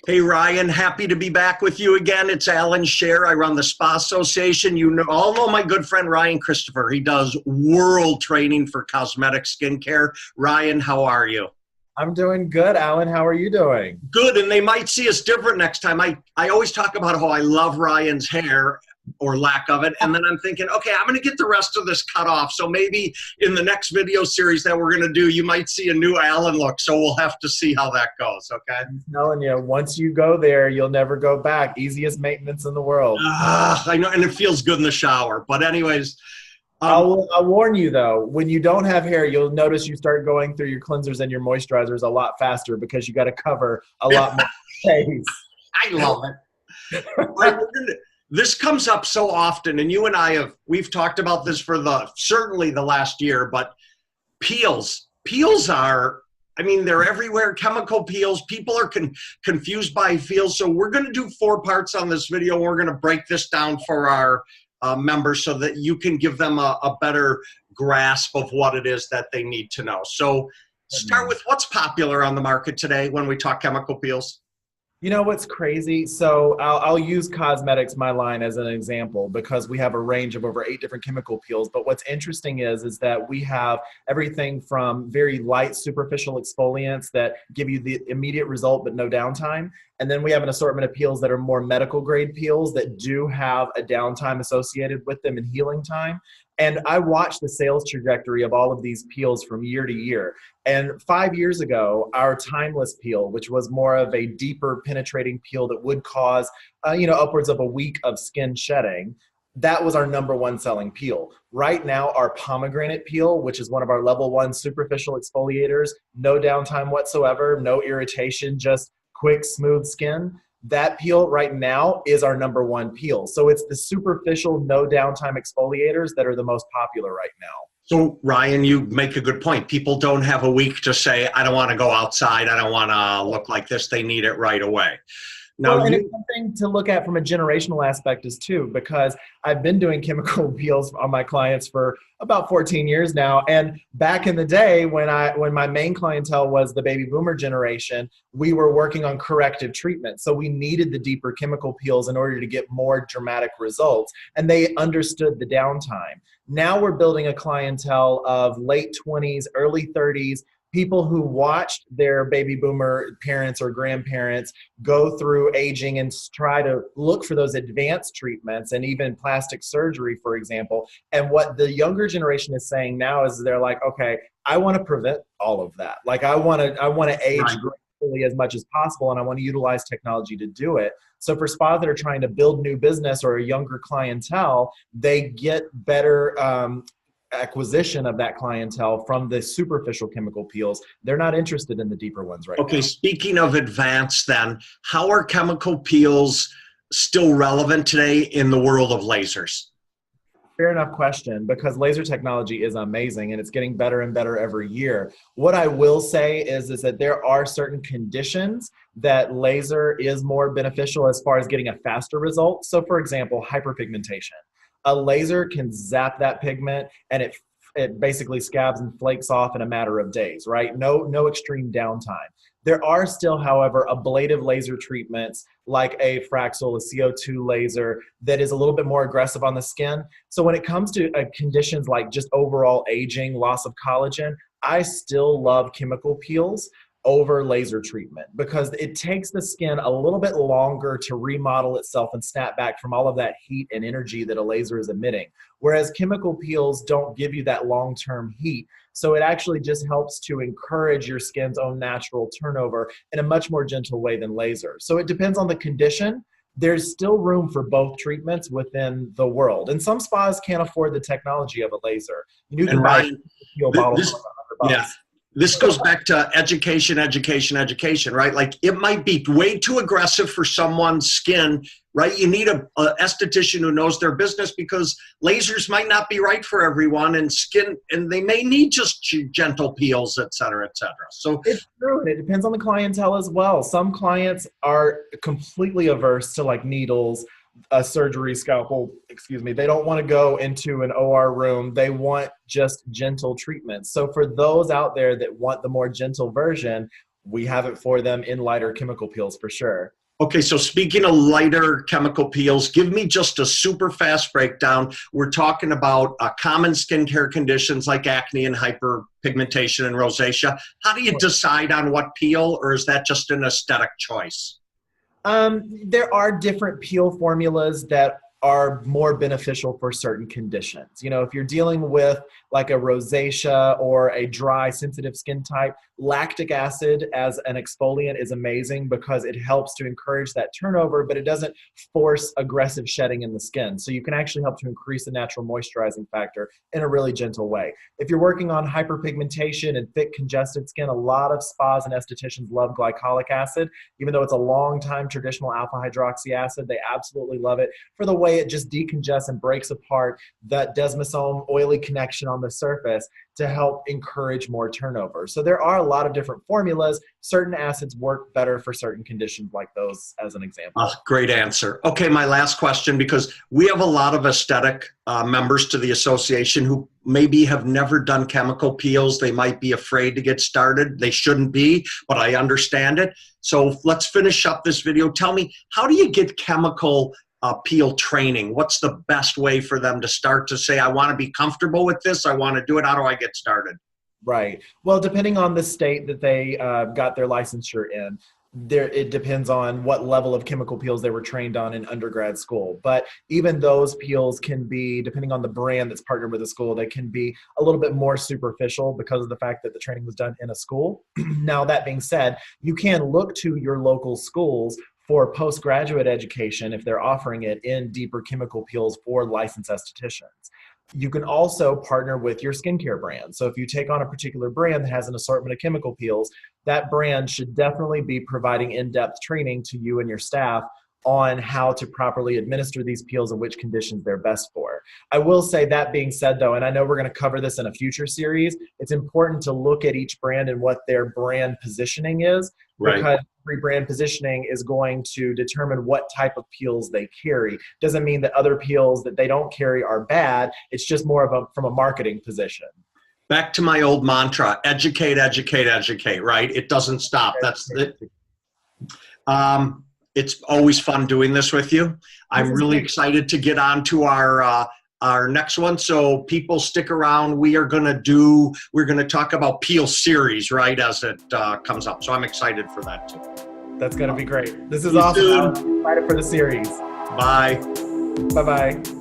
Hey Ryan, happy to be back with you again. It's Allan Share. I run the Spa Association. All know my good friend Ryan Christopher. He does world training for Cosmedix skincare. Ryan, how are you? I'm doing good, Alan. How are you doing? Good, and they might see us different next time. I always talk about how I love Ryan's hair or lack of it, and then I'm thinking, okay, I'm going to get the rest of this cut off. So maybe in the next video series that we're going to do, you might see a new Allan look. So we'll have to see how that goes, okay? I'm telling you, once you go there, you'll never go back. Easiest maintenance in the world. I know, and it feels good in the shower. But anyways, I'll warn you though, when you don't have hair, you'll notice you start going through your cleansers and your moisturizers a lot faster because you got to cover a lot more space. I love it. This comes up so often, and you and we've talked about this for certainly the last year, but peels are, I mean, they're everywhere. Chemical peels, people are confused by peels. So we're going to do 4 parts on this video. We're going to break this down for our members so that you can give them a better grasp of what it is that they need to know. So start with what's popular on the market today when we talk chemical peels. You know what's crazy? So I'll use Cosmedix, my line, as an example because we have a range of over 8 different chemical peels. But what's interesting is that we have everything from very light superficial exfoliants that give you the immediate result but no downtime. And then we have an assortment of peels that are more medical grade peels that do have a downtime associated with them and healing time. And I watched the sales trajectory of all of these peels from year to year. And 5 years ago, our timeless peel, which was more of a deeper penetrating peel that would cause, upwards of a week of skin shedding, that was our #1 selling peel. Right now, our pomegranate peel, which is one of our level 1 superficial exfoliators, no downtime whatsoever, no irritation, just quick, smooth skin. That peel right now is our #1 peel. So it's the superficial, no downtime exfoliators that are the most popular right now. So Ryan, you make a good point. People don't have a week to say, I don't want to go outside. I don't want to look like this. They need it right away. Now, and it's something to look at from a generational aspect is too, because I've been doing chemical peels on my clients for about 14 years now. And back in the day when my main clientele was the baby boomer generation, we were working on corrective treatment. So we needed the deeper chemical peels in order to get more dramatic results. And they understood the downtime. Now we're building a clientele of late 20s, early 30s, people who watched their baby boomer parents or grandparents go through aging and try to look for those advanced treatments and even plastic surgery, for example. And what the younger generation is saying now is they're like, okay, I want to prevent all of that. Like I want to age gracefully as much as possible, and I want to utilize technology to do it. So for spas that are trying to build new business or a younger clientele, they get better acquisition of that clientele from the superficial chemical peels. They're not interested in the deeper ones right now. Okay, speaking of advanced then, how are chemical peels still relevant today in the world of lasers? Fair enough question, because laser technology is amazing and it's getting better and better every year. What I will say is that there are certain conditions that laser is more beneficial as far as getting a faster result. So for example, hyperpigmentation. A laser can zap that pigment and it basically scabs and flakes off in a matter of days, right? No extreme downtime. There are still, however, ablative laser treatments like a Fraxel, a CO2 laser that is a little bit more aggressive on the skin. So when it comes to conditions like just overall aging, loss of collagen, I still love chemical peels over laser treatment because it takes the skin a little bit longer to remodel itself and snap back from all of that heat and energy that a laser is emitting. Whereas chemical peels don't give you that long-term heat. So it actually just helps to encourage your skin's own natural turnover in a much more gentle way than laser. So it depends on the condition. There's still room for both treatments within the world. And some spas can't afford the technology of a laser. You can buy a peel bottle for $100. Yeah. This goes back to education, right? Like it might be way too aggressive for someone's skin, right? You need a esthetician who knows their business because lasers might not be right for everyone and they may need just gentle peels, et cetera, et cetera. So it's true, and it depends on the clientele as well. Some clients are completely averse to like needles, a surgery scalpel, excuse me. They don't want to go into an OR room. They want just gentle treatments. So for those out there that want the more gentle version, we have it for them in lighter chemical peels for sure. Okay, so speaking of lighter chemical peels, give me just a super fast breakdown. We're talking about common skincare conditions like acne and hyperpigmentation and rosacea. How do you decide on what peel, or is that just an aesthetic choice? There are different peel formulas that are more beneficial for certain conditions. You know, if you're dealing with like a rosacea or a dry, sensitive skin type, lactic acid as an exfoliant is amazing because it helps to encourage that turnover, but it doesn't force aggressive shedding in the skin. So you can actually help to increase the natural moisturizing factor in a really gentle way. If you're working on hyperpigmentation and thick, congested skin, a lot of spas and estheticians love glycolic acid. Even though it's a long time traditional alpha hydroxy acid, they absolutely love it for the way it just decongests and breaks apart that desmosome oily connection on the surface to help encourage more turnover. So there are a lot of different formulas. Certain acids work better for certain conditions like those as an example. Great answer. Okay, my last question, because we have a lot of aesthetic members to the association who maybe have never done chemical peels. They might be afraid to get started. They shouldn't be, but I understand it. So let's finish up this video. Tell me, how do you get chemical peel training? What's the best way for them to start to say, I want to be comfortable with this, I want to do it? How do I get started? Right. Well, depending on the state that they got their licensure in, it depends on what level of chemical peels they were trained on in undergrad school. But even those peels can be, depending on the brand that's partnered with a school, they can be a little bit more superficial because of the fact that the training was done in a school. Now, that being said, you can look to your local schools for postgraduate education if they're offering it in deeper chemical peels for licensed estheticians. You can also partner with your skincare brand. So if you take on a particular brand that has an assortment of chemical peels, that brand should definitely be providing in-depth training to you and your staff on how to properly administer these peels and which conditions they're best for. I will say, that being said though, and I know we're going to cover this in a future series, it's important to look at each brand and what their brand positioning is, because every brand positioning is going to determine what type of peels they carry. Doesn't mean that other peels that they don't carry are bad. It's just more of from a marketing position. Back to my old mantra, educate, educate, educate, right? It doesn't stop. That's it. It's always fun doing this with you. I'm really excited to get on to our next one. So people stick around. We're going to talk about peel series, right, as it comes up. So I'm excited for that too. That's going to be great. This is awesome. I'm excited for the series. Bye. Bye-bye.